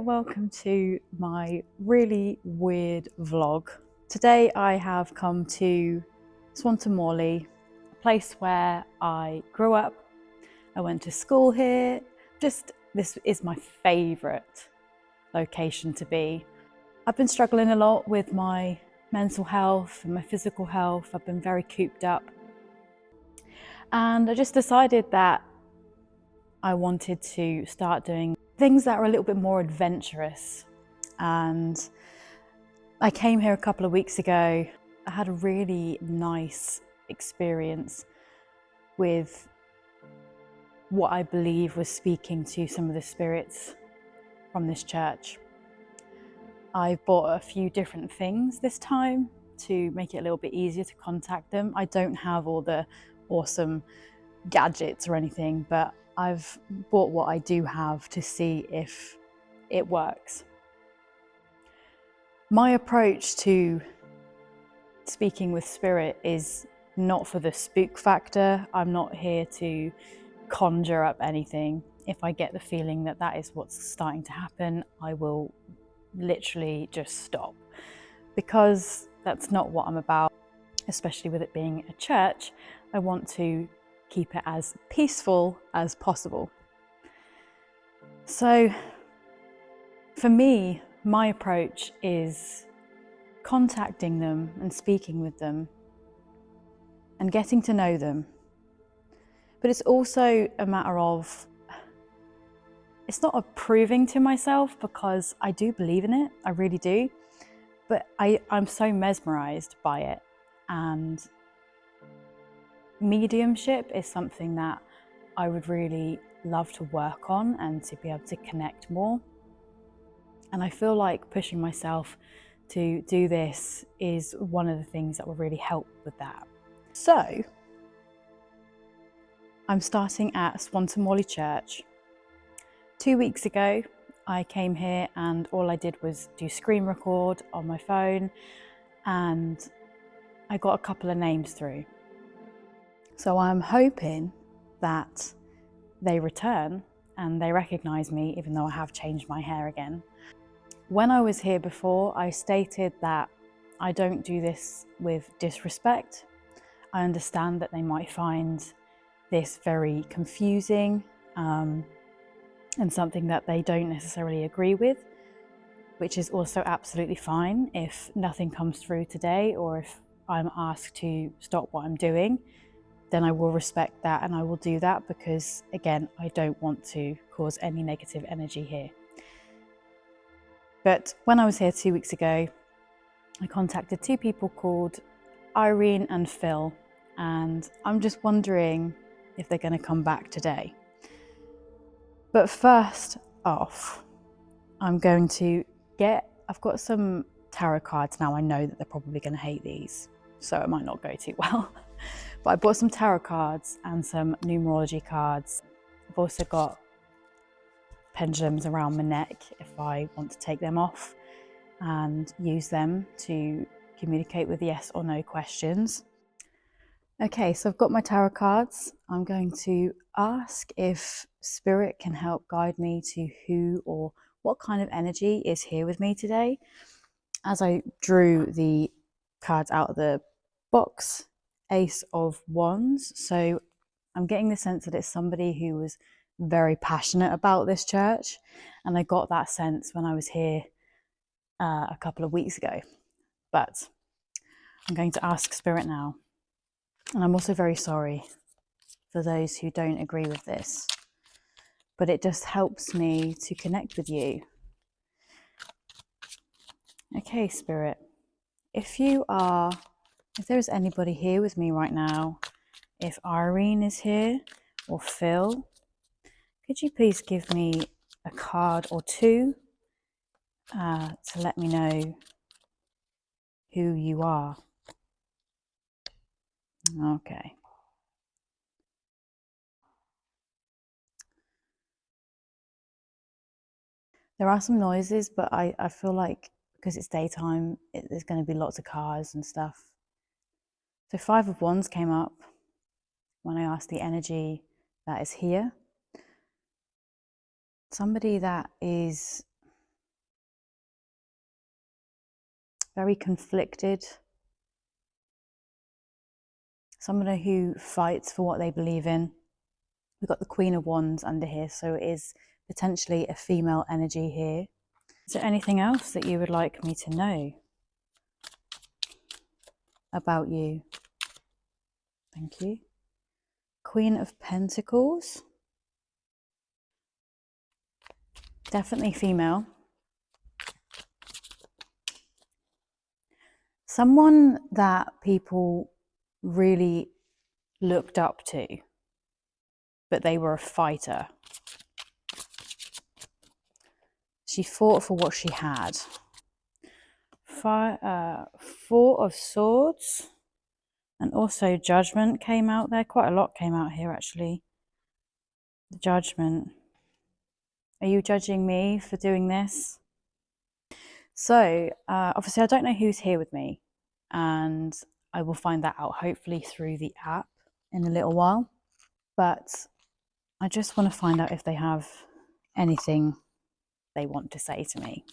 welcome to my really weird vlog. Today I have come to Swanton, a place where I grew up. I went to school here. This is my favourite location to be. I've been struggling a lot with my mental health and my physical health. I've been very cooped up. And I just decided that I wanted to start doing things that are a little bit more adventurous. And I came here a couple of weeks ago. I had a really nice experience with what I believe was speaking to some of the spirits from this church. I bought a few different things this time to make it a little bit easier to contact them. I don't have all the awesome gadgets or anything, but I've bought what I do have to see if it works. My approach to speaking with spirit is not for the spook factor. I'm not here to conjure up anything. If I get the feeling that that is what's starting to happen, I will literally just stop, because that's not what I'm about. Especially with it being a church, I want to keep it as peaceful as possible. So for me, my approach is contacting them and speaking with them and getting to know them. But it's also a matter of, it's not a proving to myself, because I do believe in it, I really do, but I'm so mesmerised by it. And mediumship is something that I would really love to work on and to be able to connect more. And I feel like pushing myself to do this is one of the things that will really help with that. So I'm starting at Swanton Church. 2 weeks ago, I came here and all I did was do screen record on my phone, and I got a couple of names through. So I'm hoping that they return and they recognise me, even though I have changed my hair again. When I was here before, I stated that I don't do this with disrespect. I understand that they might find this very confusing, and something that they don't necessarily agree with, which is also absolutely fine. If nothing comes through today, or if I'm asked to stop what I'm doing, then I will respect that and I will do that, because again, I don't want to cause any negative energy here. But when I was here 2 weeks ago, I contacted two people called Irene and Phil, and I'm just wondering if they're going to come back today. But first off, I've got some tarot cards now. I know that they're probably going to hate these, so it might not go too well. But I bought some tarot cards and some numerology cards. I've also got pendulums around my neck if I want to take them off and use them to communicate with yes or no questions. Okay, so I've got my tarot cards. I'm going to ask if spirit can help guide me to who or what kind of energy is here with me today. As I drew the cards out of the box, Ace of Wands. So I'm getting the sense that it's somebody who was very passionate about this church. And I got that sense when I was here a couple of weeks ago. But I'm going to ask spirit now. And I'm also very sorry for those who don't agree with this, but it just helps me to connect with you. Okay, spirit, if there's anybody here with me right now, if Irene is here or Phil, could you please give me a card or two to let me know who you are? Okay. There are some noises, but I feel like because it's daytime, there's going to be lots of cars and stuff. So 5 of Wands came up when I asked the energy that is here. Somebody that is very conflicted. Someone who fights for what they believe in. We've got the Queen of Wands under here, so it is potentially a female energy here. Is there anything else that you would like me to know about you? Thank you. Queen of Pentacles. Definitely female. Someone that people really looked up to, but they were a fighter. She fought for what she had. Four of Swords, and also Judgment came out there. Quite a lot came out here, actually. The Judgment. Are you judging me for doing this? So, obviously, I don't know who's here with me, and I will find that out hopefully through the app in a little while. But I just want to find out if they have anything they want to say to me.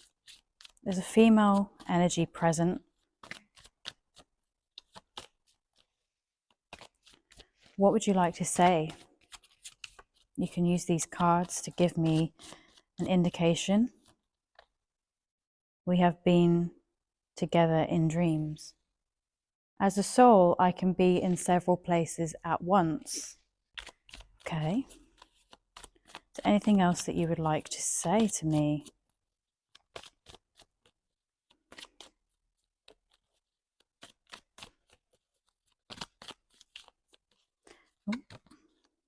There's a female energy present. What would you like to say? You can use these cards to give me an indication. We have been together in dreams. As a soul, I can be in several places at once. Okay. Is there anything else that you would like to say to me?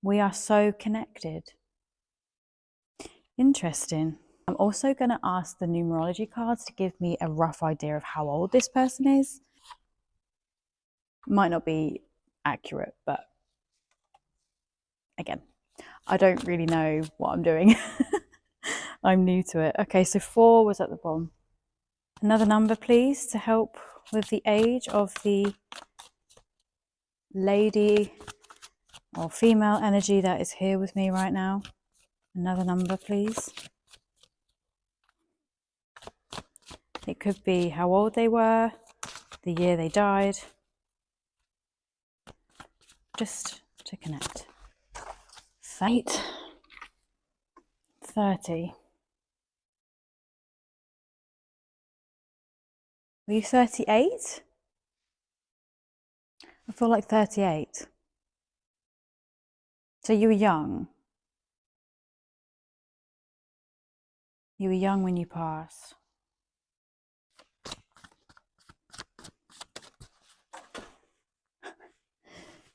We are so connected. Interesting. I'm also going to ask the numerology cards to give me a rough idea of how old this person is. Might not be accurate, but again, I don't really know what I'm doing. I'm new to it. Okay, so 4 was at the bottom. Another number, please, to help with the age of the lady or female energy that is here with me right now. Another number, please. It could be how old they were, the year they died, just to connect. Fate. 30. Were you 38? I feel like 38. So you were young. You were young when you passed.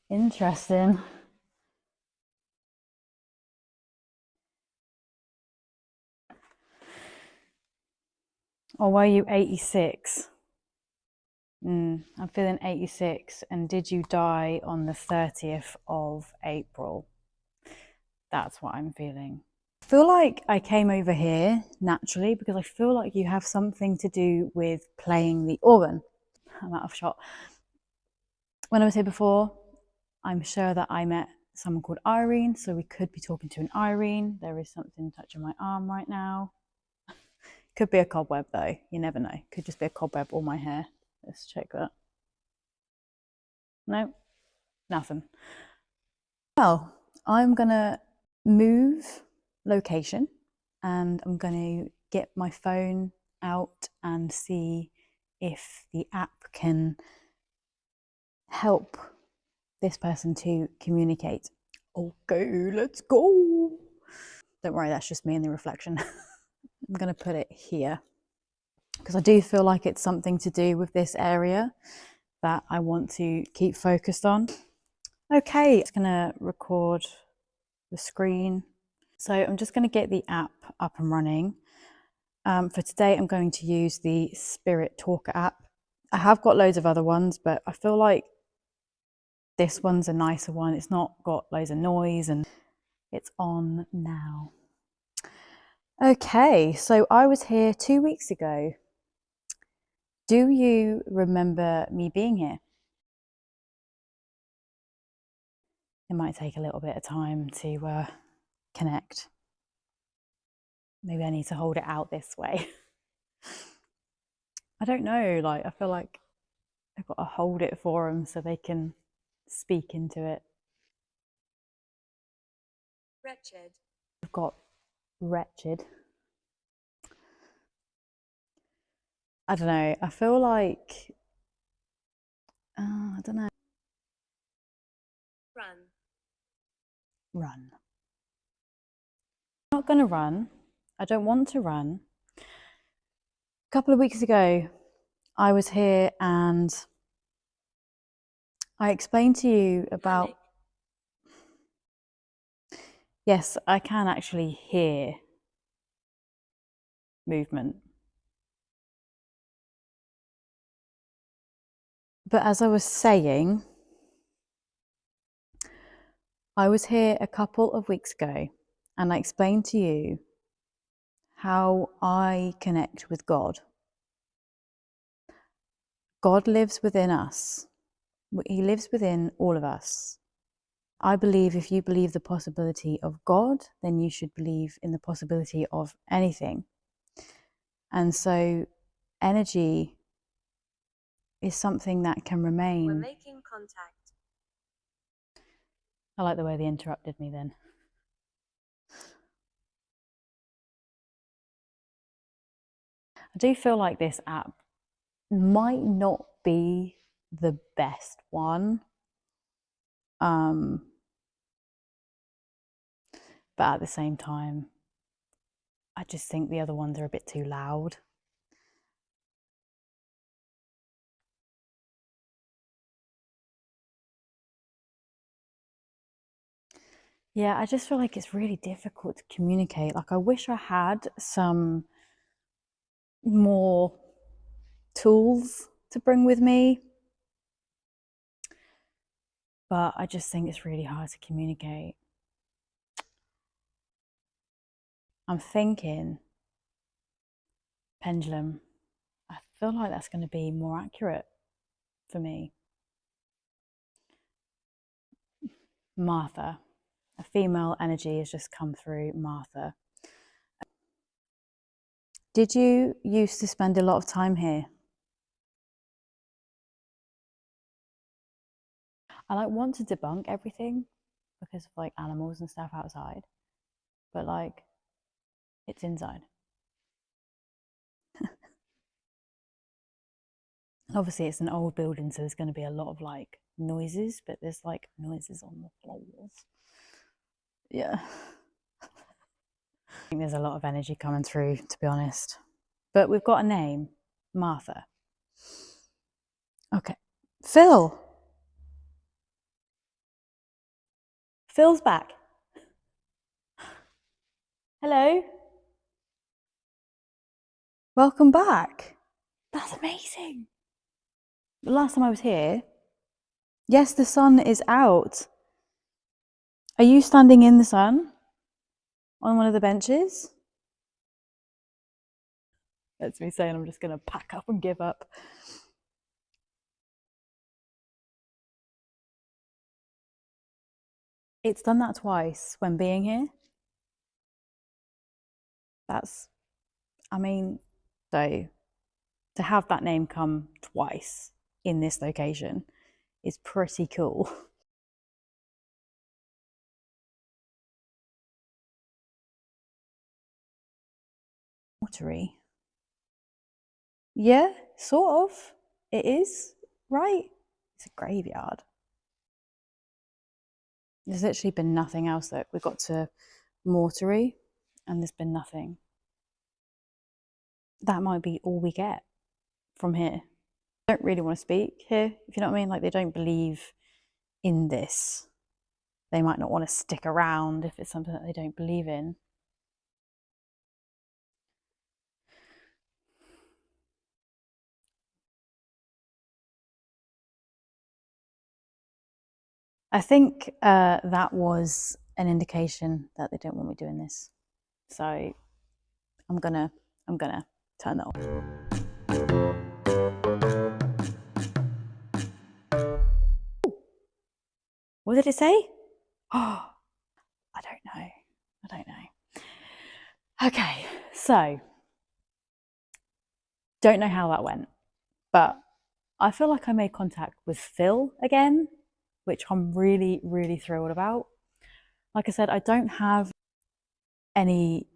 Interesting. Or were you 86? I'm feeling 86. And did you die on the 30th of April? That's what I'm feeling. I feel like I came over here naturally because I feel like you have something to do with playing the organ. I'm out of shot. When I was here before, I'm sure that I met someone called Irene, so we could be talking to an Irene. There is something touching my arm right now. Could be a cobweb though, you never know. Could just be a cobweb or my hair. Let's check that. No, nothing. Well, I'm gonna move location and I'm gonna get my phone out and see if the app can help this person to communicate. Okay, let's go. Don't worry, that's just me in the reflection. I'm going to put it here because I do feel like it's something to do with this area that I want to keep focused on. Okay, it's going to record the screen. So I'm just going to get the app up and running. For today, I'm going to use the Spirit Talker app. I have got loads of other ones, but I feel like this one's a nicer one. It's not got loads of noise and it's on now. Okay, so I was here 2 weeks ago. Do you remember me being here? It might take a little bit of time to connect. Maybe I need to hold it out this way. I don't know, like, I feel like I've got to hold it for them so they can speak into it. Wretched. I've got wretched. I don't know. I feel like, I don't know. Run. Run. I'm not going to run. I don't want to run. A couple of weeks ago, I was here and I explained to you about. Panic. Yes, I can actually hear movement. But as I was saying, I was here a couple of weeks ago and I explained to you how I connect with God. God lives within us. He lives within all of us. I believe if you believe the possibility of God, then you should believe in the possibility of anything. And so energy is something that can remain. We're making contact. I like the way they interrupted me then. I do feel like this app might not be the best one. But at the same time, I just think the other ones are a bit too loud. Yeah, I just feel like it's really difficult to communicate. Like, I wish I had some more tools to bring with me, but I just think it's really hard to communicate. I'm thinking pendulum. I feel like that's going to be more accurate for me. Martha. A female energy has just come through, Martha. Did you used to spend a lot of time here? I like want to debunk everything because of like animals and stuff outside, but like it's inside. Obviously, it's an old building, so there's going to be a lot of like noises, but there's like noises on the floors. Yeah. I think there's a lot of energy coming through, to be honest. But we've got a name, Martha. Okay. Phil. Phil's back. Hello. Welcome back. That's amazing. The last time I was here, yes, the sun is out. Are you standing in the sun on one of the benches? That's me saying I'm just going to pack up and give up. It's done that twice when being here. That's, I mean, so to have that name come twice in this location is pretty cool. Watery. Yeah, sort of. It is, right? It's a graveyard. There's literally been nothing else that we got to mortuary and there's been nothing. That might be all we get from here. They don't really want to speak here, if you know what I mean. Like, they don't believe in this. They might not want to stick around if it's something that they don't believe in. I think that was an indication that they don't want me doing this. So I'm gonna turn that off. What did it say? Oh, I don't know. I don't know. Okay, so don't know how that went. But I feel like I made contact with Phil again, which I'm really, really thrilled about. Like I said, I don't have any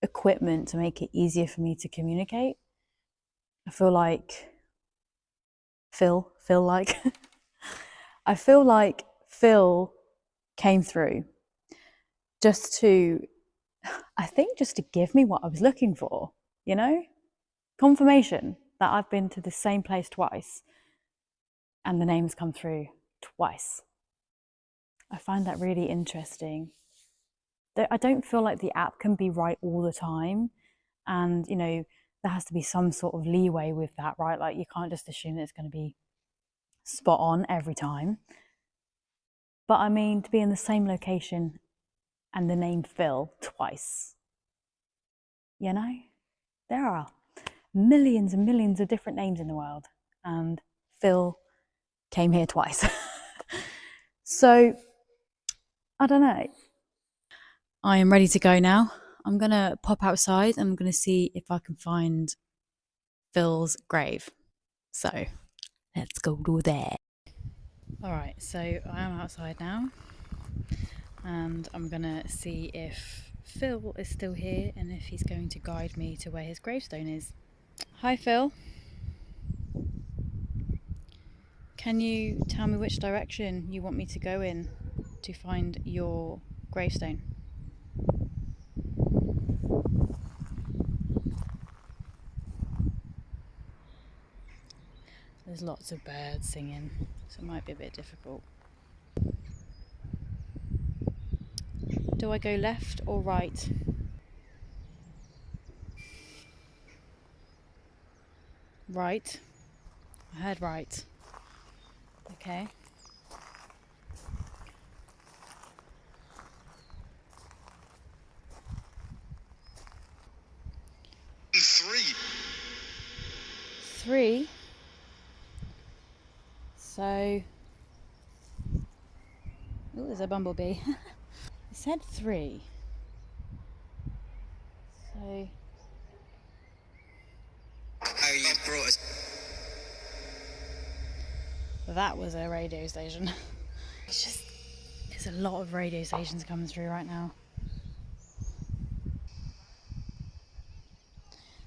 equipment to make it easier for me to communicate. I feel like I feel like Phil came through just to, I think, just to give me what I was looking for, you know? Confirmation that I've been to the same place twice and the name's come through twice. I find that really interesting. I don't feel like the app can be right all the time. And, you know, there has to be some sort of leeway with that, right? Like you can't just assume that it's going to be spot on every time. But I mean, to be in the same location and the name Phil twice, you know, there are millions and millions of different names in the world, and Phil came here twice. So, I don't know. I am ready to go now. I'm going to pop outside and I'm going to see if I can find Phil's grave. So, let's go do that. All right, so I am outside now and I'm going to see if Phil is still here and if he's going to guide me to where his gravestone is. Hi, Phil. Can you tell me which direction you want me to go in to find your gravestone? There's lots of birds singing, so it might be a bit difficult. Do I go left or right? Right. I heard right. Okay. Three. So. Oh, there's a bumblebee. It said 3. So. Oh, you brought us. That was a radio station. It's just. There's a lot of radio stations coming through right now.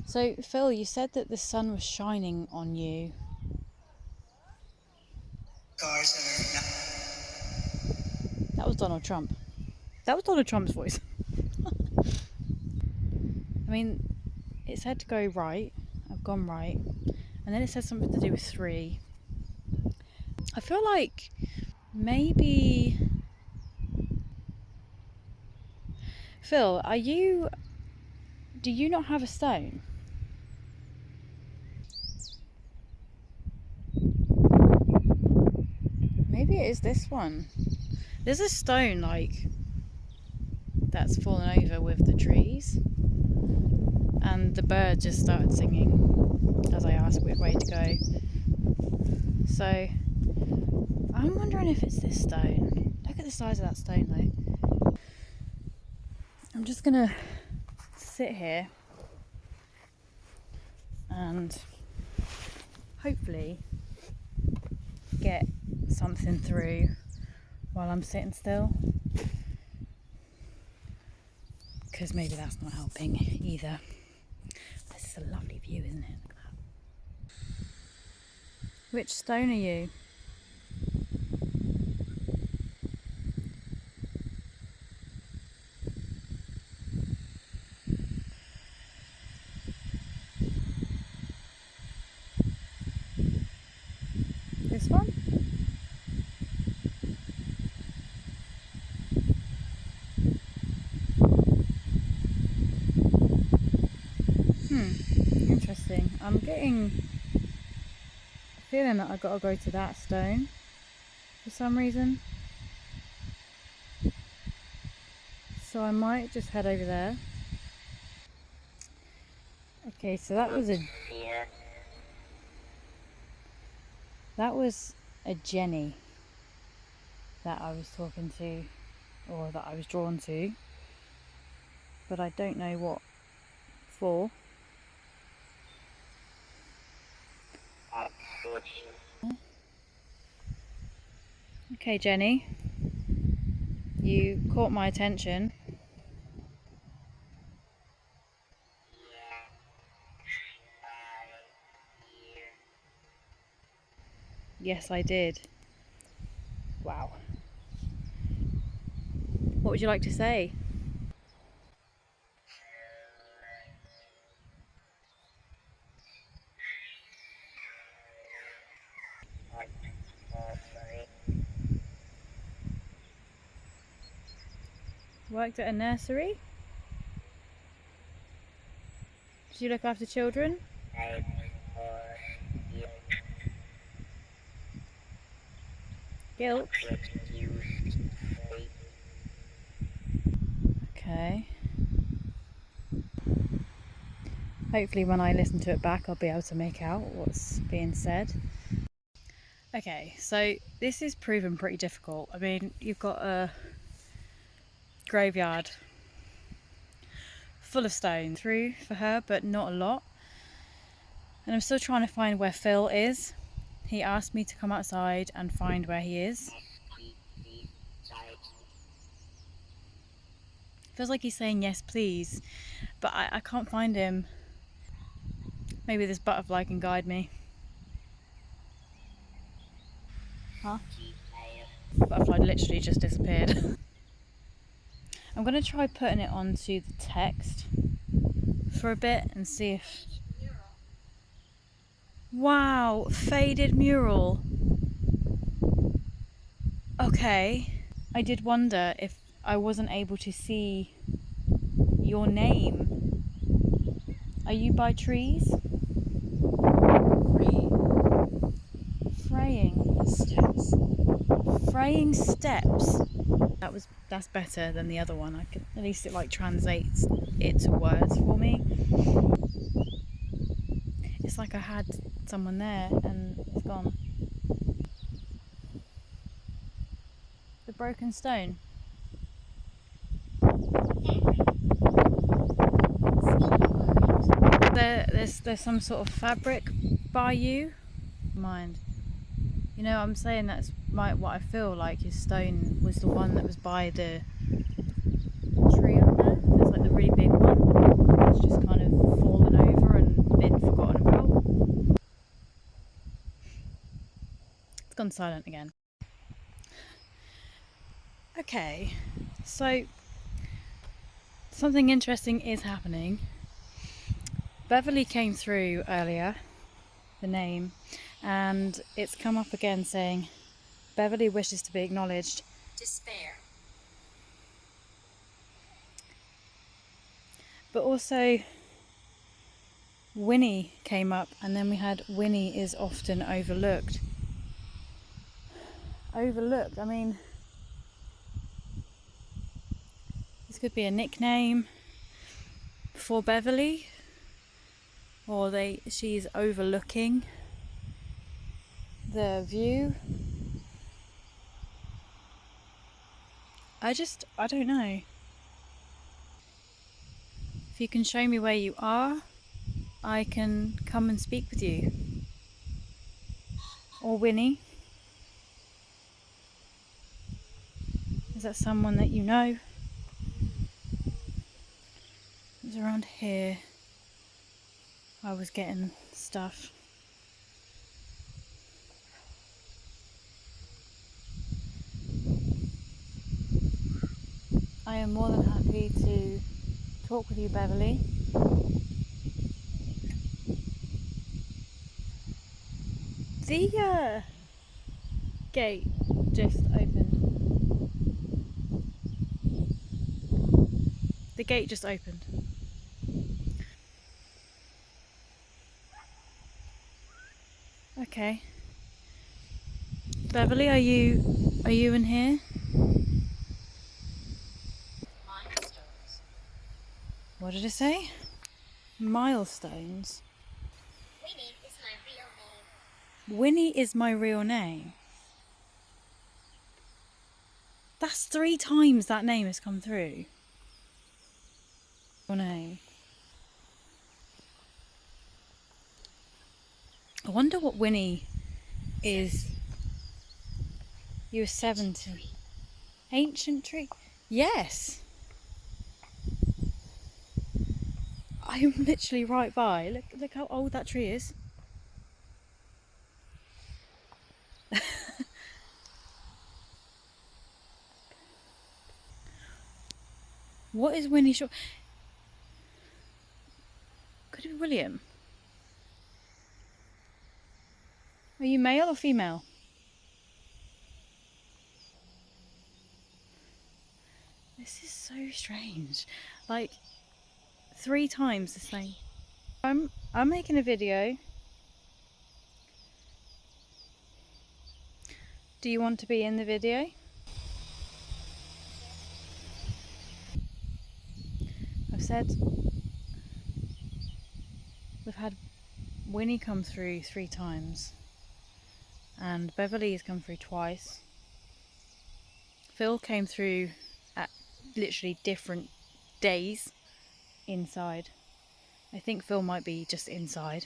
So, Phil, you said that the sun was shining on you. That was Donald Trump. That was Donald Trump's voice. I mean, it said to go right. I've gone right. And then it said something to do with 3. I feel like maybe... Phil, do you not have a stone? Maybe it is this one. There's a stone, like, that's fallen over with the trees. And the bird just started singing as I asked which way to go. So, I'm wondering if it's this stone. Look at the size of that stone, though. I'm just gonna sit here and hopefully get something through while I'm sitting still, because maybe that's not helping either. This is a lovely view, isn't it? Look at that. Which stone are you? This one? Interesting. I'm getting a feeling that I've got to go to that stone for some reason. So I might just head over there. Okay, so that was a Jenny that I was talking to, or that I was drawn to, but I don't know what for. Okay, Jenny, you caught my attention. Yes, I did. Wow. What would you like to say? Worked at a nursery? Did you look after children? Guilt? Okay. Hopefully when I listen to it back I'll be able to make out what's being said. Okay, so this is proven pretty difficult. I mean, you've got a graveyard full of stones through for her, but not a lot. And I'm still trying to find where Phil is. He asked me to come outside and find where he is. Feels like he's saying yes please, but I can't find him. Maybe this butterfly can guide me. Huh? Butterfly literally just disappeared. I'm going to try putting it onto the text for a bit and see if... Wow, faded mural. Okay. I did wonder if I wasn't able to see your name. Are you by trees? Fraying steps. Fraying steps. That's better than the other one. At least it like translates it to words for me. It's like I had someone there and it's gone. The broken stone. There's some sort of fabric by you. Mind. You know, I'm saying that's what I feel like his stone was the one that was by the tree up there. It's like the really big one. It's just kind of fallen over and been forgotten about. It's gone silent again. Okay, so something interesting is happening. Beverly came through earlier, the name, and it's come up again saying Beverly wishes to be acknowledged. Despair. But also Winnie came up, and then we had Winnie is often overlooked. Overlooked, I mean, this could be a nickname for Beverly, or she's overlooking the view. I don't know. If you can show me where you are, I can come and speak with you. Or Winnie. Is that someone that you know? It was around here I was getting stuff. I am more than happy to talk with you, Beverly. The gate just opened. The gate just opened. Okay. Beverly, are you in here? Milestones. What did it say? Milestones. Winnie is my real name. Winnie is my real name. That's 3 times that name has come through. Your name. I wonder what Winnie is... You were 70. Ancient tree? Yes! I'm literally right by. Look how old that tree is. What is Winnie Shaw? Could it be William? Are you male or female? This is so strange. Like 3 times the same. I'm making a video. Do you want to be in the video? I've said we've had Winnie come through 3 times and Beverly has come through twice. Phil came through at literally different days inside. I think Phil might be just inside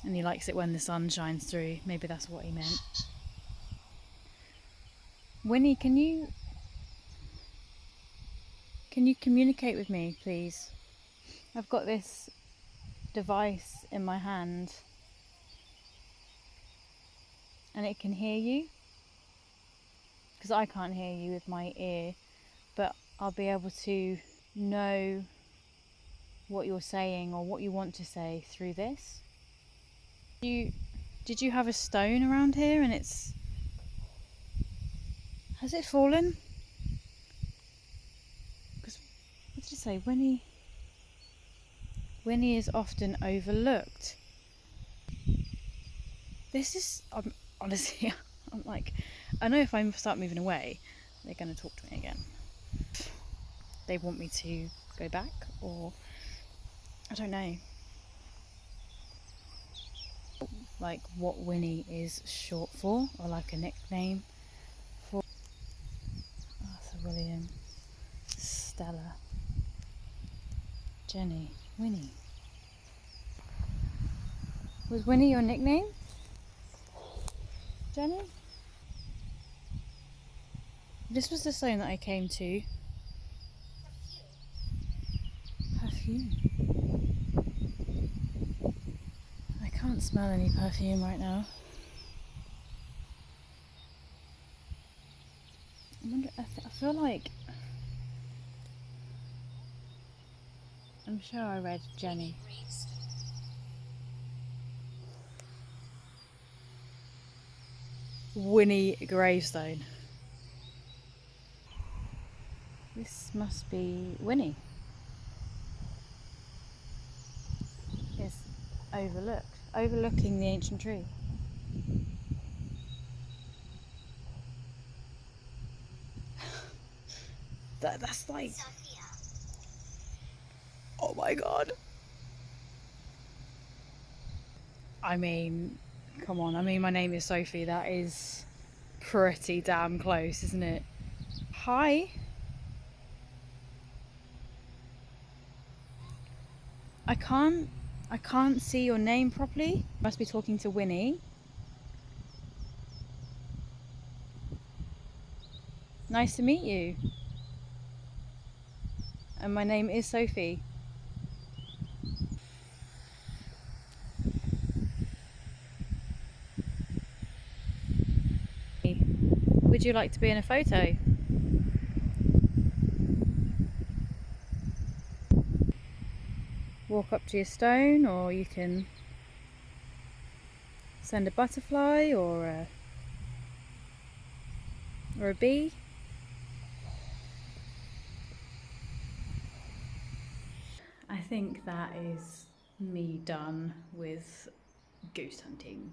and he likes it when the sun shines through. Maybe that's what he meant. Winnie, can you communicate with me, please? I've got this device in my hand and it can hear you because I can't hear you with my ear, but I'll be able to know what you're saying or what you want to say through this. Did you have a stone around here and has it fallen? Because what did you say? Winnie is often overlooked. This is honestly I'm like, I know if I start moving away they're going to talk to me again. They want me to go back, or I don't know. Like what Winnie is short for, or like a nickname for. Arthur, William, Stella, Jenny, Winnie. Was Winnie your nickname, Jenny? This was the stone that I came to. Perfume. I can't smell any perfume right now. I wonder, I feel like... I'm sure I read Jenny. Winnie Gravestone. This must be Winnie. It's overlooking the ancient tree. That's like... Sophia. Oh my god. I mean, come on. I mean, my name is Sophie. That is pretty damn close, isn't it? Hi. I can't see your name properly. Must be talking to Winnie. Nice to meet you. And my name is Sophie. Would you like to be in a photo? Walk up to your stone, or you can send a butterfly or a bee. I think that is me done with ghost hunting.